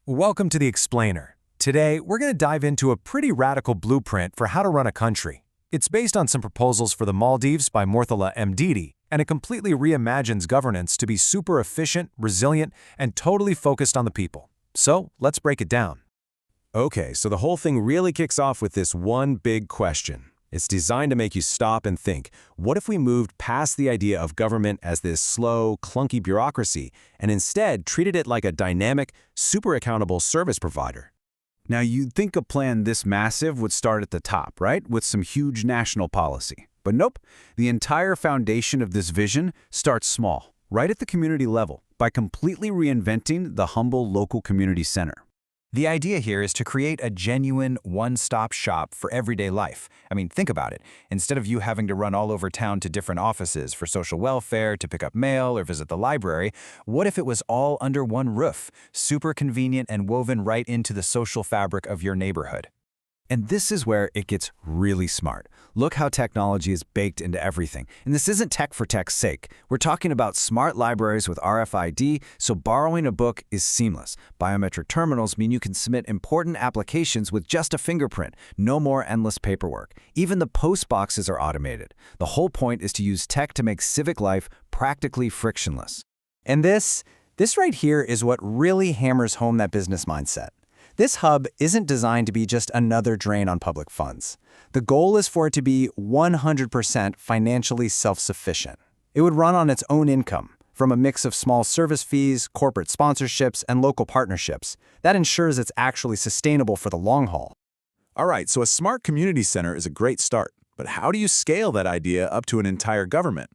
Welcome to The Explainer. Today, we're going to dive into a pretty radical blueprint for how to run a country. It's based on some proposals for the Maldives by Murthala Mdidi, and it completely reimagines governance to be super efficient, resilient, and totally focused on the people. So, let's break it down. Okay, so the whole thing really kicks off with this one big question. It's designed to make you stop and think, what if we moved past the idea of government as this slow, clunky bureaucracy and instead treated it like a dynamic, super accountable service provider? Now, you'd think a plan this massive would start at the top, right? With some huge national policy. But nope, the entire foundation of this vision starts small, right at the community level, by completely reinventing the humble local community center. The idea here is to create a genuine one-stop shop for everyday life. I mean, think about it. Instead of you having to run all over town to different offices for social welfare, to pick up mail, or visit the library, what if it was all under one roof, super convenient and woven right into the social fabric of your neighborhood? And this is where it gets really smart. Look how technology is baked into everything. And this isn't tech for tech's sake. We're talking about smart libraries with RFID, so borrowing a book is seamless. Biometric terminals mean you can submit important applications with just a fingerprint. No more endless paperwork. Even the post boxes are automated. The whole point is to use tech to make civic life practically frictionless. And this right here is what really hammers home that business mindset. This hub isn't designed to be just another drain on public funds. The goal is for it to be 100% financially self-sufficient. It would run on its own income, from a mix of small service fees, corporate sponsorships, and local partnerships. That ensures it's actually sustainable for the long haul. All right, so a smart community center is a great start, but how do you scale that idea up to an entire government?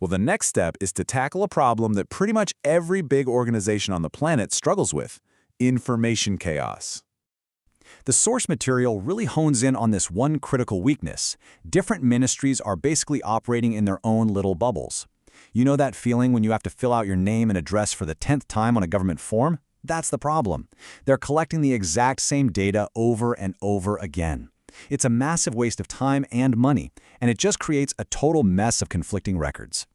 Well, the next step is to tackle a problem that pretty much every big organization on the planet struggles with: information chaos. The source material really hones in on this one critical weakness. Different ministries are basically operating in their own little bubbles. You know that feeling when you have to fill out your name and address for the 10th time on a government form? That's the problem. They're collecting the exact same data over and over again. It's a massive waste of time and money, and it just creates a total mess of conflicting records.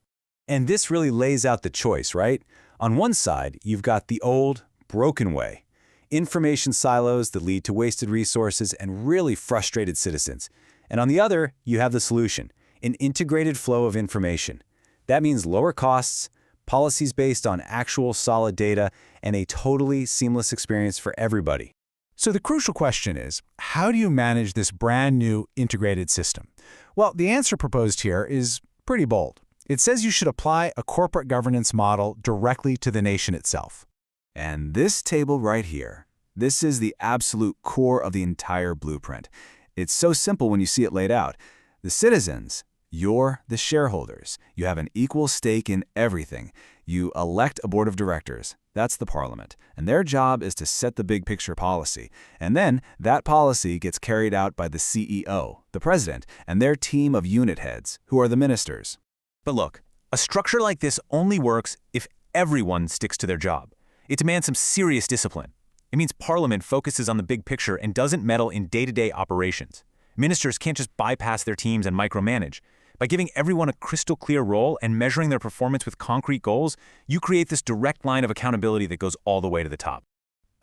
And this really lays out the choice, right? On one side, you've got the old, broken way. Information silos that lead to wasted resources and really frustrated citizens. And on the other, you have the solution: an integrated flow of information. That means lower costs, policies based on actual solid data, and a totally seamless experience for everybody. So the crucial question is, how do you manage this brand new integrated system? Well, the answer proposed here is pretty bold. It says you should apply a corporate governance model directly to the nation itself. And this table right here, this is the absolute core of the entire blueprint. It's so simple when you see it laid out. The citizens, you're the shareholders. You have an equal stake in everything. You elect a board of directors. That's the parliament. And their job is to set the big picture policy. And then that policy gets carried out by the CEO, the president, and their team of unit heads, who are the ministers. But look, a structure like this only works if everyone sticks to their job. It demands some serious discipline. It means Parliament focuses on the big picture and doesn't meddle in day-to-day operations. Ministers can't just bypass their teams and micromanage. By giving everyone a crystal clear role and measuring their performance with concrete goals, you create this direct line of accountability that goes all the way to the top.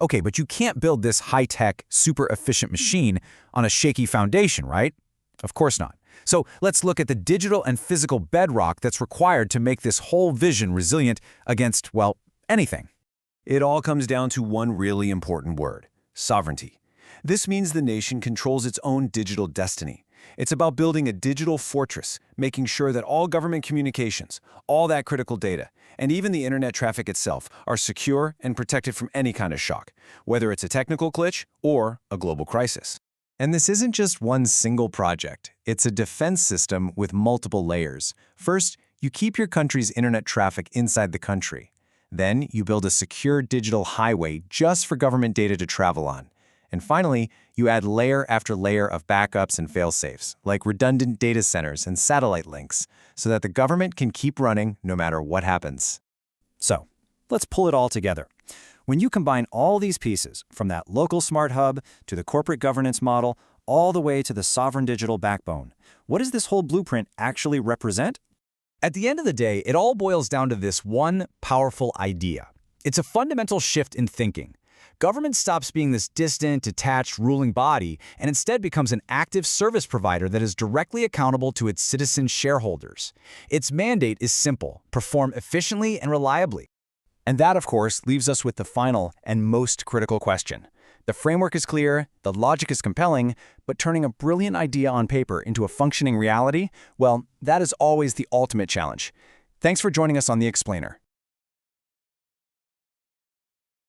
Okay, but you can't build this high-tech, super efficient machine on a shaky foundation, right? Of course not. So let's look at the digital and physical bedrock that's required to make this whole vision resilient against, well, anything. It all comes down to one really important word: sovereignty. This means the nation controls its own digital destiny. It's about building a digital fortress, making sure that all government communications, all that critical data, and even the internet traffic itself are secure and protected from any kind of shock, whether it's a technical glitch or a global crisis. And this isn't just one single project. It's a defense system with multiple layers. First, you keep your country's internet traffic inside the country. Then, you build a secure digital highway just for government data to travel on. And finally, you add layer after layer of backups and fail-safes, like redundant data centers and satellite links, so that the government can keep running no matter what happens. So, let's pull it all together. When you combine all these pieces, from that local smart hub to the corporate governance model, all the way to the sovereign digital backbone, what does this whole blueprint actually represent? At the end of the day, it all boils down to this one powerful idea. It's a fundamental shift in thinking. Government stops being this distant, detached, ruling body and instead becomes an active service provider that is directly accountable to its citizen shareholders. Its mandate is simple: perform efficiently and reliably. And that, of course, leaves us with the final and most critical question. The framework is clear, the logic is compelling, but turning a brilliant idea on paper into a functioning reality, well, that is always the ultimate challenge. Thanks for joining us on The Explainer.